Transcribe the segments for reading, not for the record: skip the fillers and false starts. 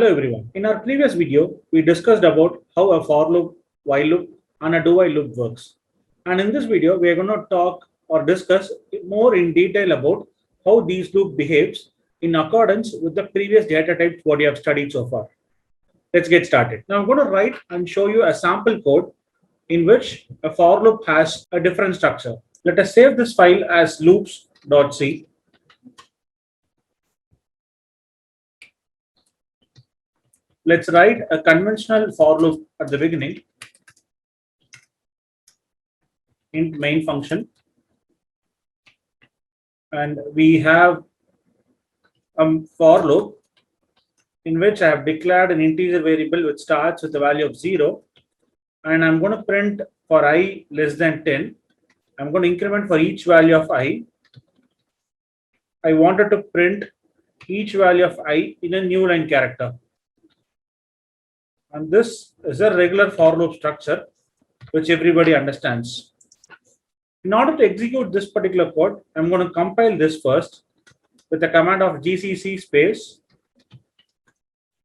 Hello everyone. In our previous video, we discussed about how a for loop, while loop and a do while loop works. And in this video, we are going to talk or discuss more in detail about how these loop behaves in accordance with the previous data types what you have studied so far. Let's get started. Now I'm going to write and show you a sample code in which a for loop has a different structure. Let us save this file as loops.c. Let's write a conventional for loop at the beginning in main function. And we have a for loop in which I have declared an integer variable which starts with the value of 0. And I'm going to print for I less than 10. I'm going to increment for each value of I. I wanted to print each value of I in a new line character. And this is a regular for loop structure, which everybody understands. In order to execute this particular code, I'm going to compile this first with the command of gcc space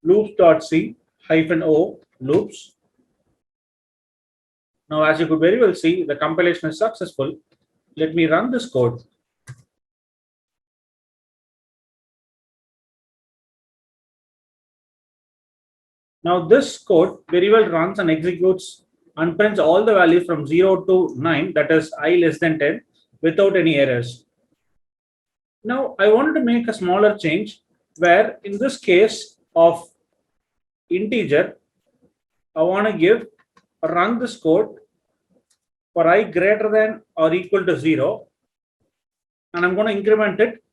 loops.c -o loops. Now, as you could very well see, the compilation is successful. Let me run this code. Now, this code very well runs and executes and prints all the values from 0 to 9, that is I less than 10, without any errors. Now, I wanted to make a smaller change where in this case of integer, I want to run this code for I greater than or equal to 0, and I'm going to increment it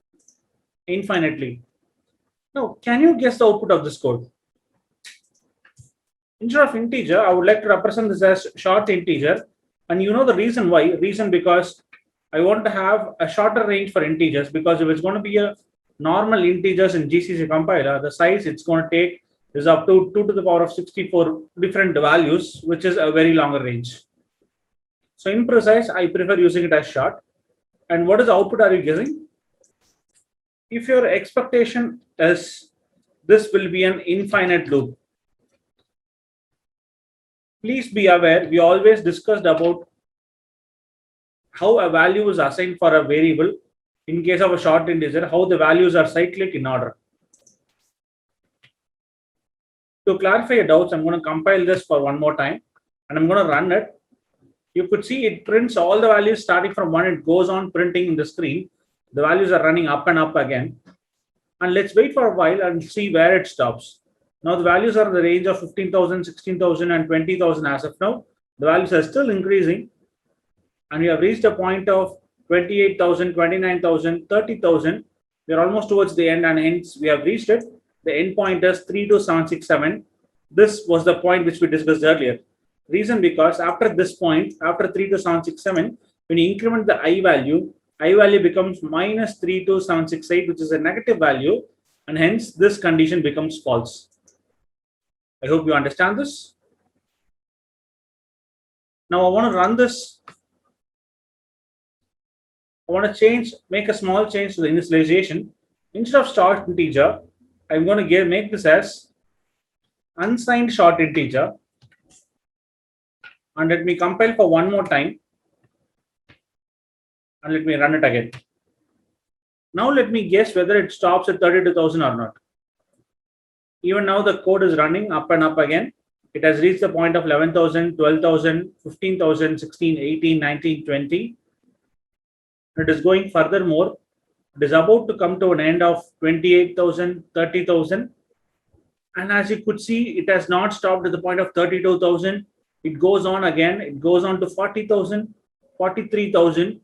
infinitely. Now, can you guess the output of this code? Instead of integer, I would like to represent this as short integer. And you know the reason why? Reason because I want to have a shorter range for integers, because if it's going to be a normal integers in GCC compiler, the size it's going to take is up to 2 to the power of 64 different values, which is a very longer range. So in precise, I prefer using it as short. And what is the output are you guessing? If your expectation is this will be an infinite loop, please be aware, we always discussed about how a value is assigned for a variable. In case of a short integer, how the values are cyclic in order. To clarify your doubts, I'm going to compile this for one more time and I'm going to run it. You could see it prints all the values starting from 1. It goes on printing in the screen. The values are running up and up again. And let's wait for a while and see where it stops. Now the values are in the range of 15,000, 16,000 and 20,000 as of now. The values are still increasing. And we have reached a point of 28,000, 29,000, 30,000. We are almost towards the end and hence we have reached it. The end point is 32767. This was the point which we discussed earlier. Reason because after this point, after 32767, when you increment the I value becomes minus 32768, which is a negative value, and hence this condition becomes false. I hope you understand this. Now I want to run this. I want to make a small change to the initialization. Instead of short integer, I'm going to make this as unsigned short integer. And let me compile for one more time. And let me run it again. Now let me guess whether it stops at 32,000 or not. Even now the code is running up and up again. It has reached the point of 11,000, 12,000, 15,000, 16, 18, 19, 20. It is going furthermore. It is about to come to an end of 28,000, 30,000. And as you could see, it has not stopped at the point of 32,000. It goes on again. It goes on to 40,000, 43,000.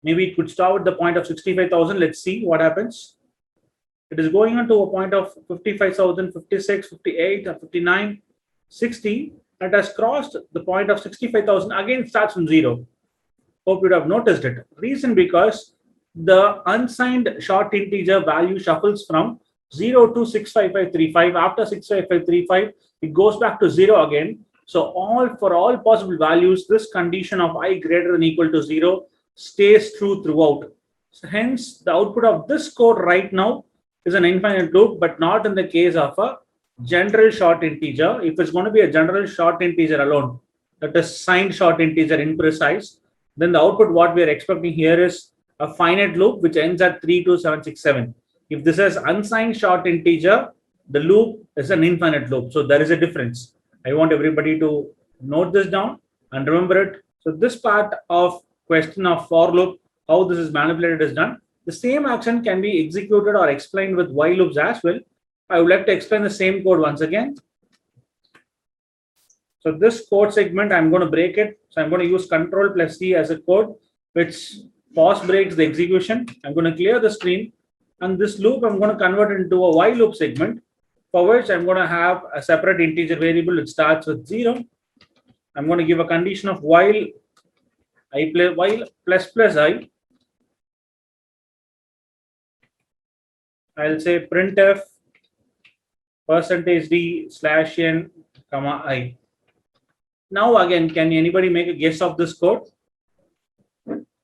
Maybe it could stop at the point of 65,000. Let's see what happens. It is going on to a point of 55,000, 56, 58, 59, 60. It has crossed the point of 65,000. Again, it starts from 0. Hope you would have noticed it. Reason because the unsigned short integer value shuffles from 0 to 65535. After 65535, it goes back to 0 again. So for all possible values, this condition of I greater than equal to 0 stays true throughout. So hence, the output of this code right now is an infinite loop, but not in the case of a general short integer. If it's going to be a general short integer alone, that is signed short integer imprecise, then the output what we are expecting here is a finite loop which ends at 32767. If this is unsigned short integer, the loop is an infinite loop. So there is a difference. I want everybody to note this down and remember it. So this part of question of for loop, how this is manipulated is done. The same action can be executed or explained with while loops as well. I would like to explain the same code once again. So this code segment, I'm going to break it. So I'm going to use Control plus C as a code, which pause breaks the execution. I'm going to clear the screen. And this loop, I'm going to convert into a while loop segment, for which I'm going to have a separate integer variable which starts with 0. I'm going to give a condition of while plus plus I. I'll say printf %d/n, I. Now again, can anybody make a guess of this code?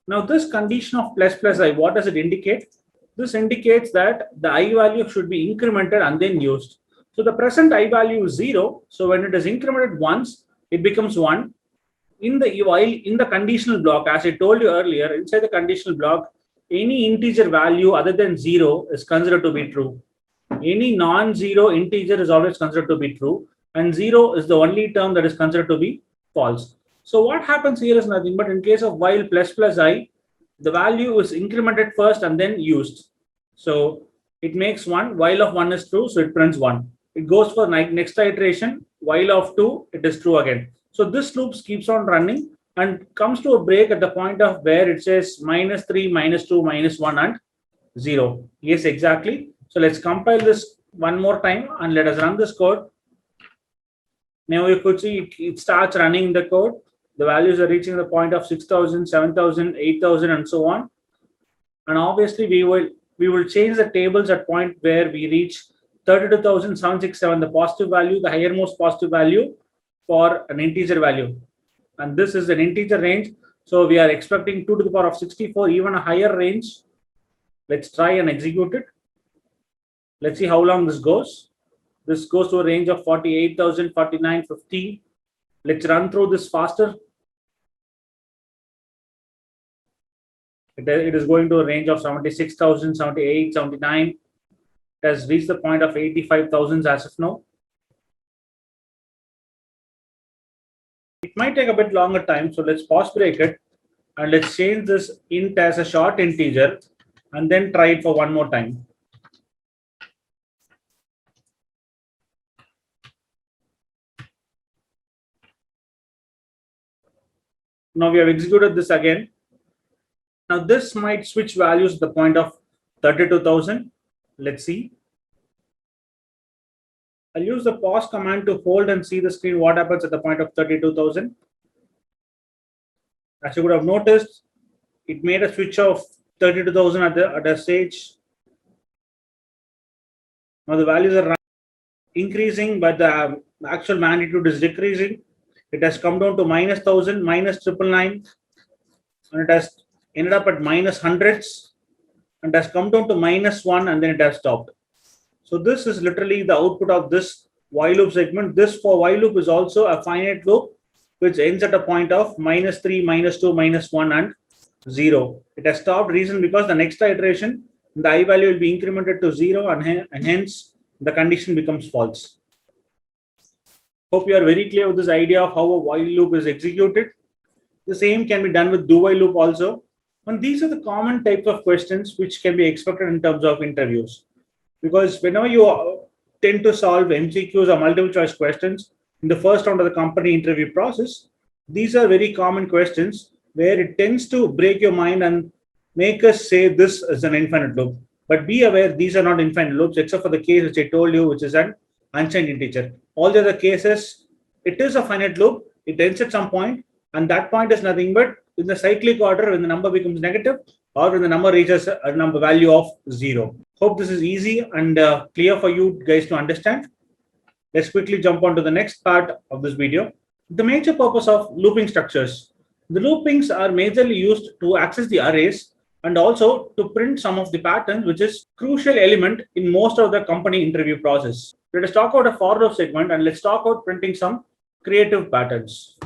Now this condition of plus plus I, what does it indicate? This indicates that the I value should be incremented and then used. So the present I value is 0. So when it is incremented once, it becomes 1. In the conditional block, as I told you earlier, inside the conditional block, any integer value other than 0 is considered to be true. Any non-zero integer is always considered to be true, and 0 is the only term that is considered to be false. So what happens here is nothing but in case of while plus plus I, the value is incremented first and then used. So it makes 1, while of 1 is true, so it prints 1. It goes for next iteration, while of 2, it is true again. So this loop keeps on running and comes to a break at the point of where it says -3, -2, -1 and 0. Yes, exactly. So let's compile this one more time and let us run this code. Now you could see it starts running the code. The values are reaching the point of 6,000, 7,000, 8,000 and so on. And obviously we will change the tables at point where we reach 32,767, the positive value, the highermost positive value for an integer value. And this is an integer range. So we are expecting 2 to the power of 64, even a higher range. Let's try and execute it. Let's see how long this goes. This goes to a range of 48,000, 49, 50. Let's run through this faster. It is going to a range of 76,000, 78, 79. It has reached the point of 85,000 as of now. It might take a bit longer time, so let's pause break it and let's change this int as a short integer and then try it for one more time. Now we have executed this again. Now this might switch values at the point of 32,000. Let's see. I'll use the pause command to hold and see the screen what happens at the point of 32,000. As you would have noticed, it made a switch of 32,000 at a stage. Now the values are increasing, but the actual magnitude is decreasing. It has come down to -1,000, -999, and it has ended up at minus hundreds, and has come down to -1, and then it has stopped. So this is literally the output of this while loop segment. This for while loop is also a finite loop, which ends at a point of -3, -2, -1, and 0. It has stopped. Reason because the next iteration, the I value will be incremented to 0, and hence the condition becomes false. Hope you are very clear with this idea of how a while loop is executed. The same can be done with do while loop also. And these are the common types of questions which can be expected in terms of interviews. Because whenever you tend to solve MCQs or multiple choice questions in the first round of the company interview process, these are very common questions where it tends to break your mind and make us say this is an infinite loop. But be aware, these are not infinite loops, except for the case which I told you, which is an unsigned integer. All the other cases, it is a finite loop. It ends at some point, and that point is nothing but in the cyclic order when the number becomes negative or when the number reaches a number value of 0. Hope this is easy and clear for you guys to understand. Let's quickly jump on to the next part of this video. The major purpose of looping structures. The loopings are majorly used to access the arrays and also to print some of the patterns, which is crucial element in most of the company interview process. Let us talk about a for loop segment and let's talk about printing some creative patterns.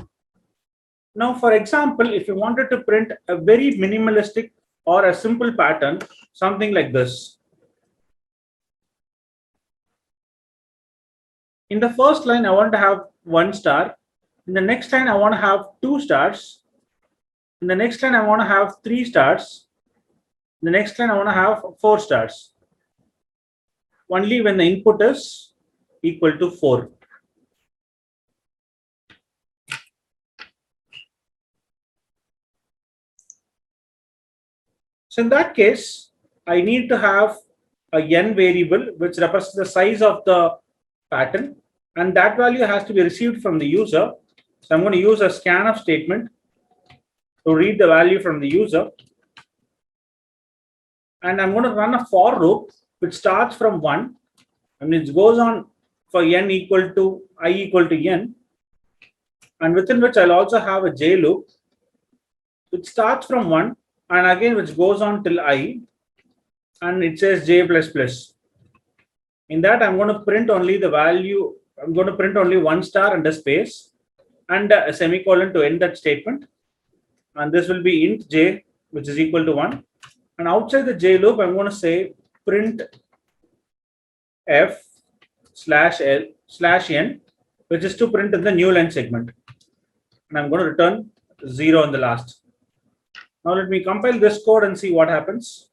Now, for example, if you wanted to print a very minimalistic or a simple pattern, something like this. In the first line, I want to have 1 star. In the next line, I want to have 2 stars. In the next line, I want to have 3 stars. In the next line, I want to have 4 stars. Only when the input is equal to 4. So in that case, I need to have a n variable which represents the size of the pattern, and that value has to be received from the user. So I'm going to use a scanf statement to read the value from the user, and I'm going to run a for loop which starts from 1 and it goes on for n equal to I equal to n, and within which I'll also have a j loop which starts from 1 and again which goes on till I, and it says j plus plus. In that, I'm going to print only the value. I'm going to print only 1 star and a space and a semicolon to end that statement. And this will be int j, which is equal to 1. And outside the j loop, I'm going to say print f slash l slash n, which is to print in the new line segment. And I'm going to return 0 in the last. Now let me compile this code and see what happens.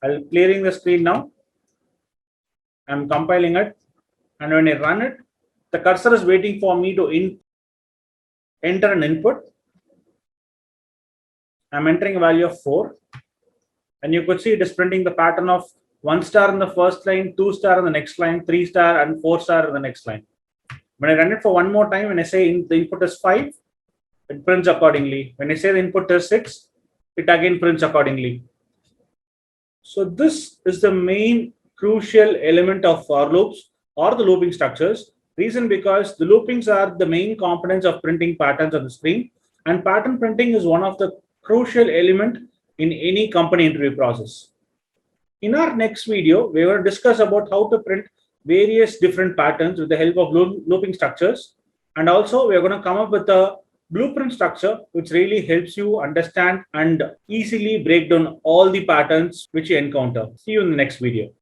I'll clearing the screen now. I'm compiling it, and when I run it, the cursor is waiting for me to enter an input. I'm entering a value of 4, and you could see it is printing the pattern of 1 star in the first line, 2 star in the next line, 3 star, and 4 star in the next line. When I run it for one more time, when I say the input is 5, it prints accordingly. When I say the input is 6, it again prints accordingly. So this is the main crucial element of for loops or the looping structures. Reason because the loopings are the main components of printing patterns on the screen, and pattern printing is one of the crucial element in any company interview process. In our next video, we will discuss about how to print various different patterns with the help of looping structures, and also we are going to come up with a blueprint structure which really helps you understand and easily break down all the patterns which you encounter. See you in the next video.